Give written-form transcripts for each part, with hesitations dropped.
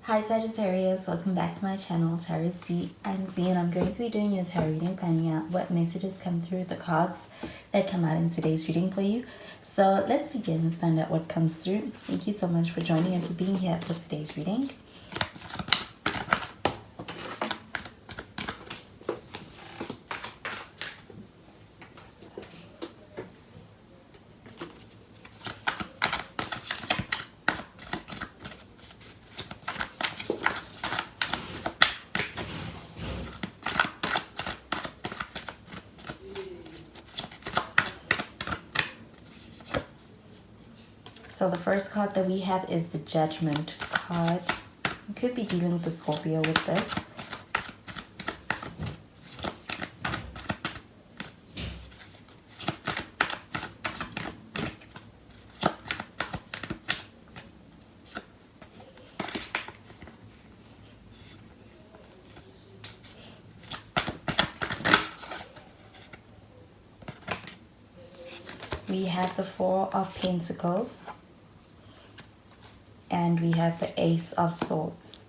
Hi Sagittarius, welcome back to my channel, Tarot C. I'm Z and I'm going to be doing your tarot reading, finding out what messages come through the cards that come out in today's reading for you. So let's begin. Let's find out what comes through. Thank you so much for joining and for being here for today's reading. So the first card that we have is the Judgment card. You could be dealing with the Scorpio with this. We have the Four of Pentacles. And we have the Ace of Swords.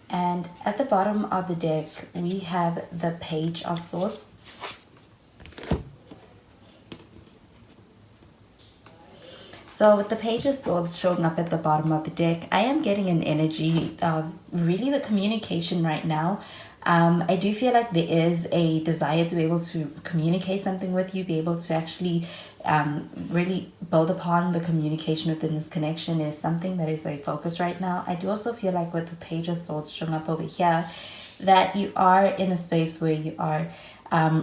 And at the bottom of the deck, we have the Page of Swords. So with the Page of Swords showing up at the bottom of the deck, I am getting an energy of really the communication right now. I do feel like there is a desire to be able to communicate something with you, be able to actually really build upon the communication within this connection is something that is a focus right now. I do also feel like with the Page of Swords showing up over here, that you are in a space where you are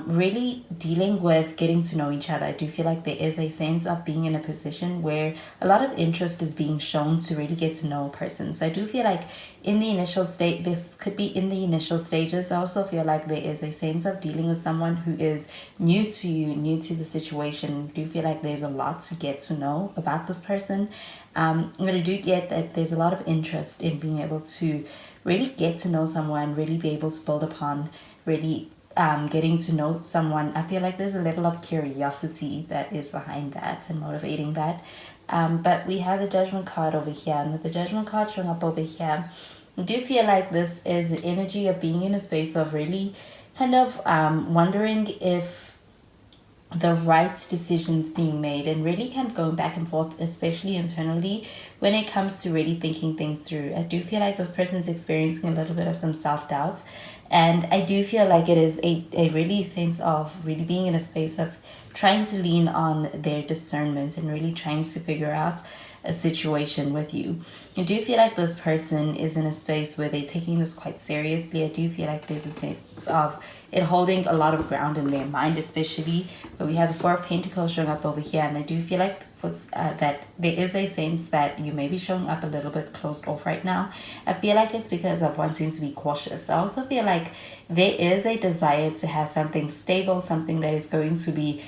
really dealing with getting to know each other. I do feel like there is a sense of being in a position where a lot of interest is being shown to really get to know a person. So I do feel like in the initial state, this could be in the initial stages. I also feel like there is a sense of dealing with someone who is new to you, new to the situation. I do feel like there's a lot to get to know about this person. But I do get that there's a lot of interest in being able to really get to know someone, really be able to build upon, really getting to know someone. I feel like there's a level of curiosity that is behind that and motivating that. But we have the Judgment card over here, and with the Judgment card showing up over here, I do feel like this is the energy of being in a space of really kind of wondering if the right decisions being made, and really kind of going back and forth, especially internally when it comes to really thinking things through. I do feel like this person's experiencing a little bit of some self-doubt, and I do feel like it is a really sense of really being in a space of trying to lean on their discernment and really trying to figure out a situation with you. I do feel like this person is in a space where they're taking this quite seriously. I do feel like there's a sense of it holding a lot of ground in their mind, especially. But we have the Four of Pentacles showing up over here, and I do feel like that there is a sense that you may be showing up a little bit closed off right now. I feel like it's because of wanting to be cautious. I also feel like there is a desire to have something stable, something that is going to be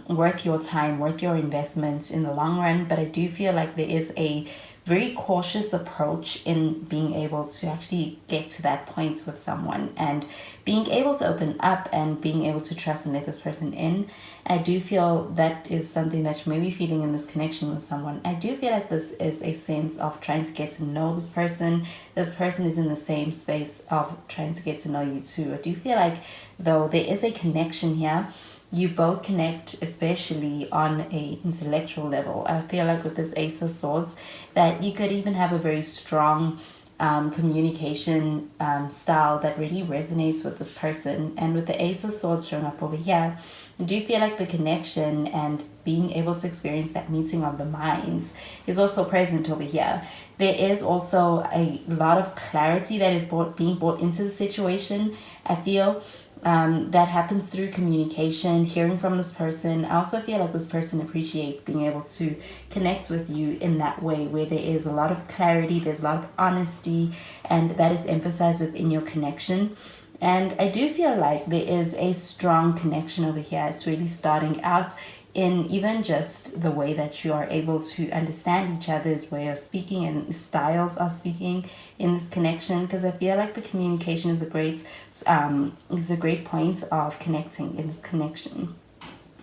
worth your time, worth your investments in the long run. But I do feel like there is a very cautious approach in being able to actually get to that point with someone and being able to open up and being able to trust and let this person in. I do feel that is something that you may be feeling in this connection with someone. I do feel like this is a sense of trying to get to know this person. This person is in the same space of trying to get to know you too. I do feel like though there is a connection here, you both connect, especially on a intellectual level. I feel like with this Ace of Swords that you could even have a very strong communication style that really resonates with this person. And with the Ace of Swords showing up over here, I do feel like the connection and being able to experience that meeting of the minds is also present over here. There is also a lot of clarity that is being brought into the situation. I feel that happens through communication, hearing from this person. I also feel like this person appreciates being able to connect with you in that way where there is a lot of clarity, there's a lot of honesty, and that is emphasized within your connection. And I do feel like there is a strong connection over here. It's really starting out in even just the way that you are able to understand each other's way of speaking and styles of speaking in this connection, because I feel like the communication is a great point of connecting in this connection.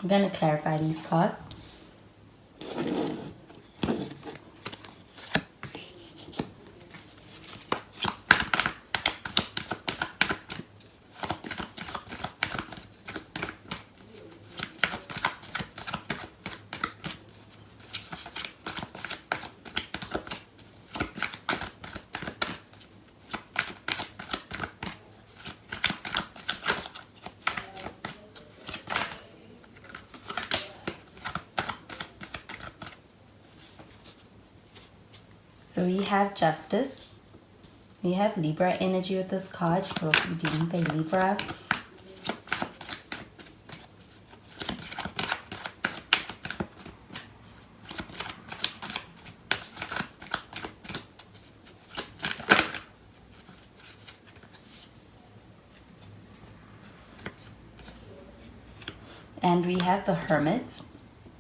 I'm going to clarify these cards. So we have Justice. We have Libra energy with this card. You could also be dealing with a Libra. And we have the Hermit.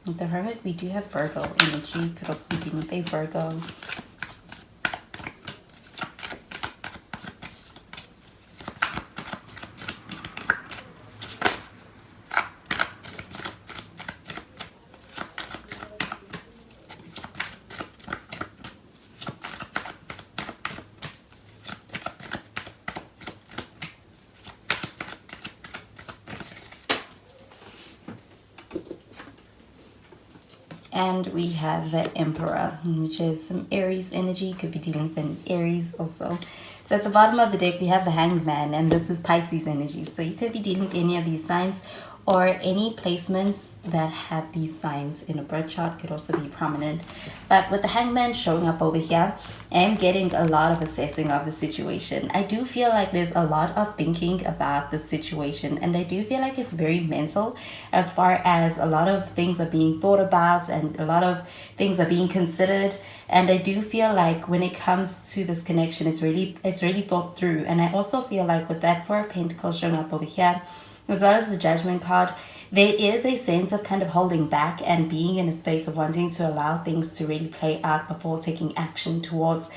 With the Hermit, we do have Virgo energy. You could also be dealing with a Virgo. And we have the Emperor, which is some Aries energy. Could be dealing with an Aries also. So at the bottom of the deck, we have the Hanged Man, and this is Pisces energy. So you could be dealing with any of these signs, or any placements that have these signs in a birth chart could also be prominent. But with the Hangman showing up over here, I am getting a lot of assessing of the situation. I do feel like there's a lot of thinking about the situation, and I do feel like it's very mental, as far as a lot of things are being thought about and a lot of things are being considered. And I do feel like when it comes to this connection, it's really thought through. And I also feel like with that Four of Pentacles showing up over here, as well as the Judgment card, there is a sense of kind of holding back and being in a space of wanting to allow things to really play out before taking action towards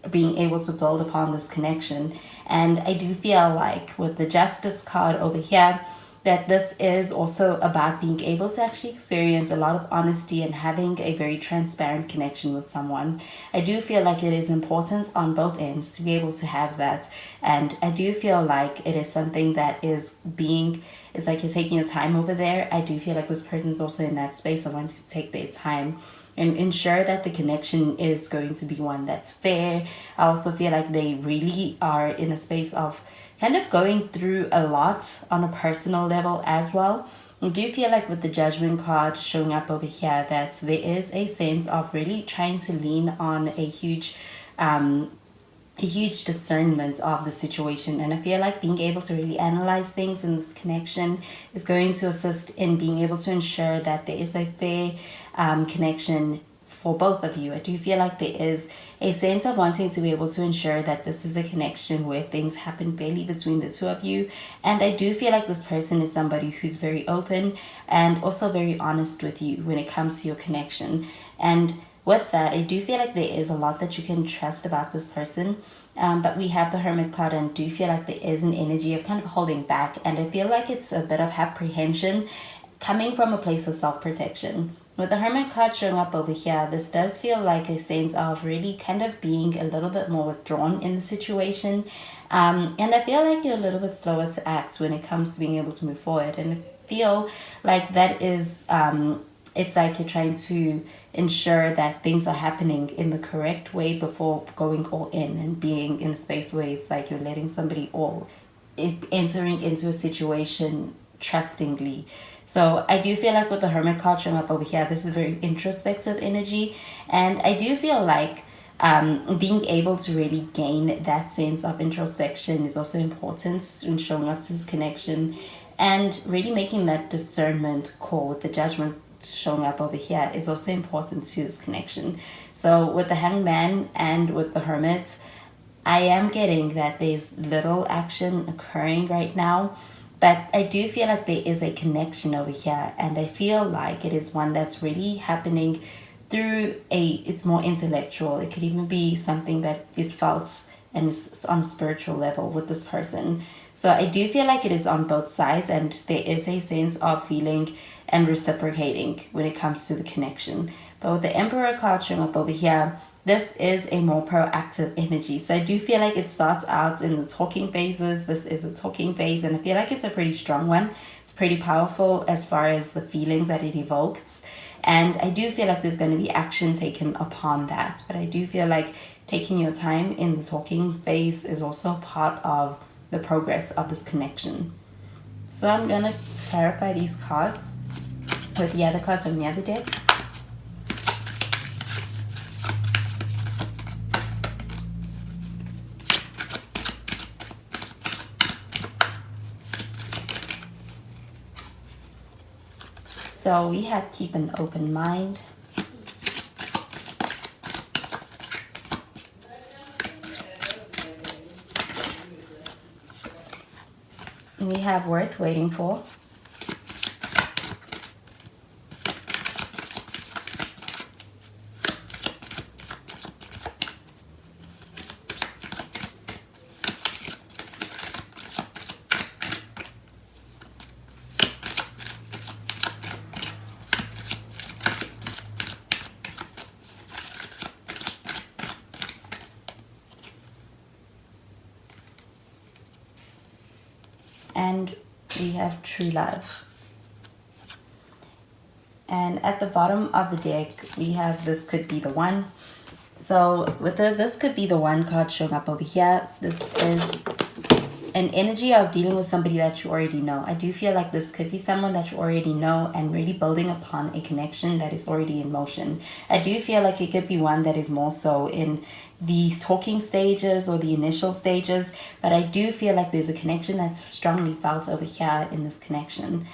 being able to build upon this connection. And I do feel like with the Justice card over here, that this is also about being able to actually experience a lot of honesty and having a very transparent connection with someone. I do feel like it is important on both ends to be able to have that. And I do feel like it is something that it's like you're taking your time over there. I do feel like this person's also in that space of wanting to take their time and ensure that the connection is going to be one that's fair. I also feel like they really are in a space of kind of going through a lot on a personal level as well. I do feel like with the Judgment card showing up over here, that there is a sense of really trying to lean on a huge discernment of the situation. And I feel like being able to really analyze things in this connection is going to assist in being able to ensure that there is a fair connection for both of you. I do feel like there is a sense of wanting to be able to ensure that this is a connection where things happen fairly between the two of you. And I do feel like this person is somebody who's very open and also very honest with you when it comes to your connection. And with that, I do feel like there is a lot that you can trust about this person. But we have the Hermit card, and do feel like there is an energy of kind of holding back. And I feel like it's a bit of apprehension coming from a place of self-protection. With the Hermit card showing up over here, this does feel like a sense of really kind of being a little bit more withdrawn in the situation. And I feel like you're a little bit slower to act when it comes to being able to move forward. And I feel like that is, it's like you're trying to ensure that things are happening in the correct way before going all in and being in a space where it's like you're letting somebody entering into a situation trustingly. So I do feel like with the Hermit card showing up over here, this is very introspective energy. And I do feel like being able to really gain that sense of introspection is also important in showing up to this connection. And really making that discernment call with the Judgment showing up over here is also important to this connection. So with the Hangman and with the Hermit, I am getting that there's little action occurring right now. But I do feel like there is a connection over here, and I feel like it is one that's really happening through it's more intellectual. It could even be something that is felt and is on a spiritual level with this person. So I do feel like it is on both sides, and there is a sense of feeling and reciprocating when it comes to the connection. But with the Emperor card showing up over here, this is a more proactive energy. So I do feel like it starts out in the talking phases. This is a talking phase, and I feel like it's a pretty strong one. It's pretty powerful as far as the feelings that it evokes. And I do feel like there's going to be action taken upon that. But I do feel like taking your time in the talking phase is also part of the progress of this connection. So I'm going to clarify these cards with the other cards from the other deck. So we have keep an open mind. We have worth waiting for. And we have true love. And at the bottom of the deck, we have this could be the one. So with the this could be the one card showing up over here, this is an energy of dealing with somebody that you already know. I do feel like this could be someone that you already know and really building upon a connection that is already in motion. I do feel like it could be one that is more so in the talking stages or the initial stages, but I do feel like there's a connection that's strongly felt over here in this connection.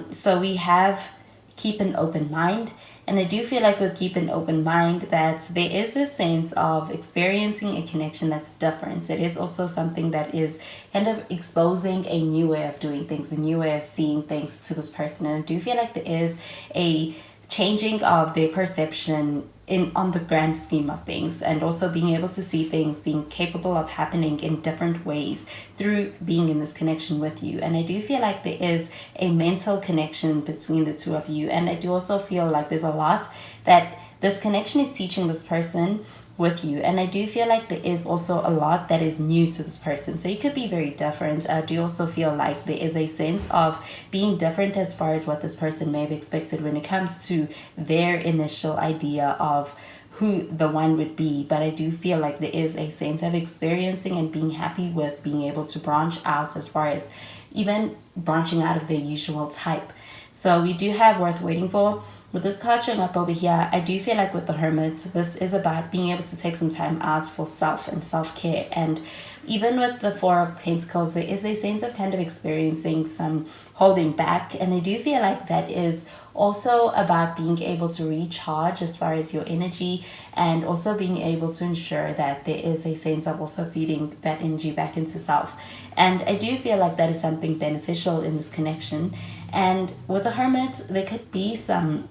So we have keep an open mind. And I do feel like with keep an open mind that there is a sense of experiencing a connection that's different. It is also something that is kind of exposing a new way of doing things, a new way of seeing things to this person. And I do feel like there is a changing of their perception in on the grand scheme of things, and also being able to see things being capable of happening in different ways through being in this connection with you. And I do feel like there is a mental connection between the two of you, and I do also feel like there's a lot that this connection is teaching this person with you. And I do feel like there is also a lot that is new to this person, so you could be very different. I do also feel like there is a sense of being different as far as what this person may have expected when it comes to their initial idea of who the one would be. But I do feel like there is a sense of experiencing and being happy with being able to branch out as far as even branching out of their usual type. So we do have worth waiting for. With this card showing up over here, I do feel like with the Hermit, this is about being able to take some time out for self and self-care. And even with the Four of Pentacles, there is a sense of kind of experiencing some holding back. And I do feel like that is also about being able to recharge as far as your energy, and also being able to ensure that there is a sense of also feeding that energy back into self. And I do feel like that is something beneficial in this connection. And with the Hermit, there could be some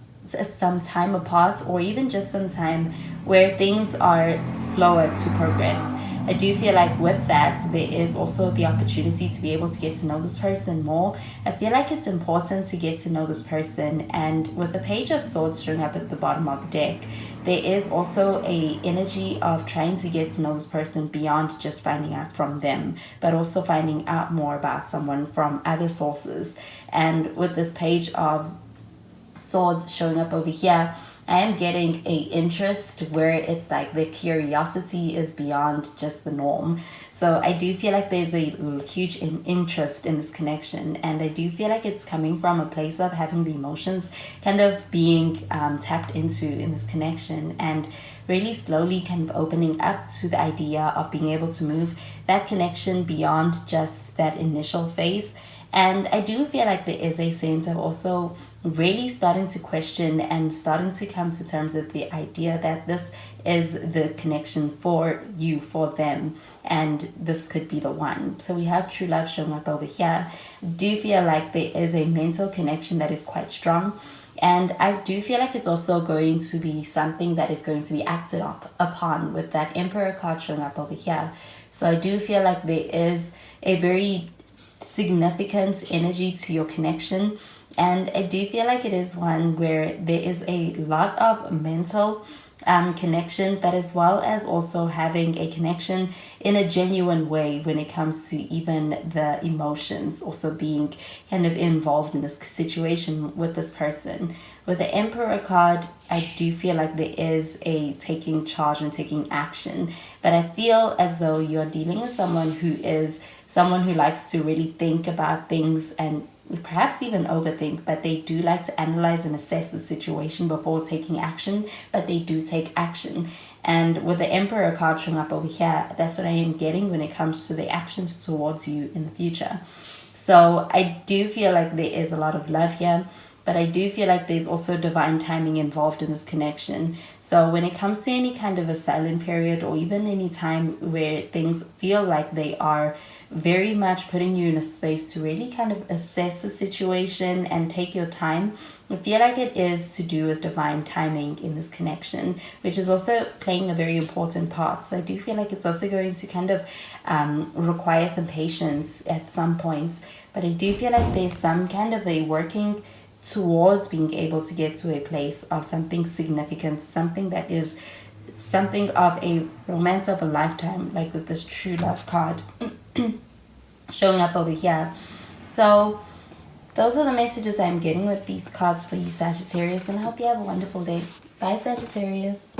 time apart, or even just some time where things are slower to progress. I do feel like with that, there is also the opportunity to be able to get to know this person more. I feel like it's important to get to know this person. And with the Page of Swords showing up at the bottom of the deck, there is also a energy of trying to get to know this person beyond just finding out from them, but also finding out more about someone from other sources. And with this Page of Swords showing up over here, I am getting a interest where it's like the curiosity is beyond just the norm. So I do feel like there's a huge interest in this connection, and I do feel like it's coming from a place of having the emotions kind of being tapped into in this connection, and really slowly kind of opening up to the idea of being able to move that connection beyond just that initial phase. And I do feel like there is a sense of also really starting to question and starting to come to terms with the idea that this is the connection for you, for them, and this could be the one. So we have true love showing up over here. Do feel like there is a mental connection that is quite strong. And I do feel like it's also going to be something that is going to be acted upon with that Emperor card showing up over here. So I do feel like there is a very significant energy to your connection, and I do feel like it is one where there is a lot of mental connection, but as well as also having a connection in a genuine way when it comes to even the emotions also being kind of involved in this situation with this person. With the Emperor card, I do feel like there is a taking charge and taking action, but I feel as though you're dealing with someone who likes to really think about things and perhaps even overthink, but they do like to analyze and assess the situation before taking action, but they do take action. And with the Emperor card showing up over here, that's what I am getting when it comes to the actions towards you in the future. So I do feel like there is a lot of love here. but I do feel like there's also divine timing involved in this connection. So when it comes to any kind of a silent period, or even any time where things feel like they are very much putting you in a space to really kind of assess the situation and take your time, I feel like it is to do with divine timing in this connection, which is also playing a very important part. So I do feel like it's also going to kind of require some patience at some points, but I do feel like there's some kind of a working towards being able to get to a place of something significant, something that is something of a romance of a lifetime, like with this true love card showing up over here. So those are the messages I'm getting with these cards for you, Sagittarius, and I hope you have a wonderful day. Bye, Sagittarius.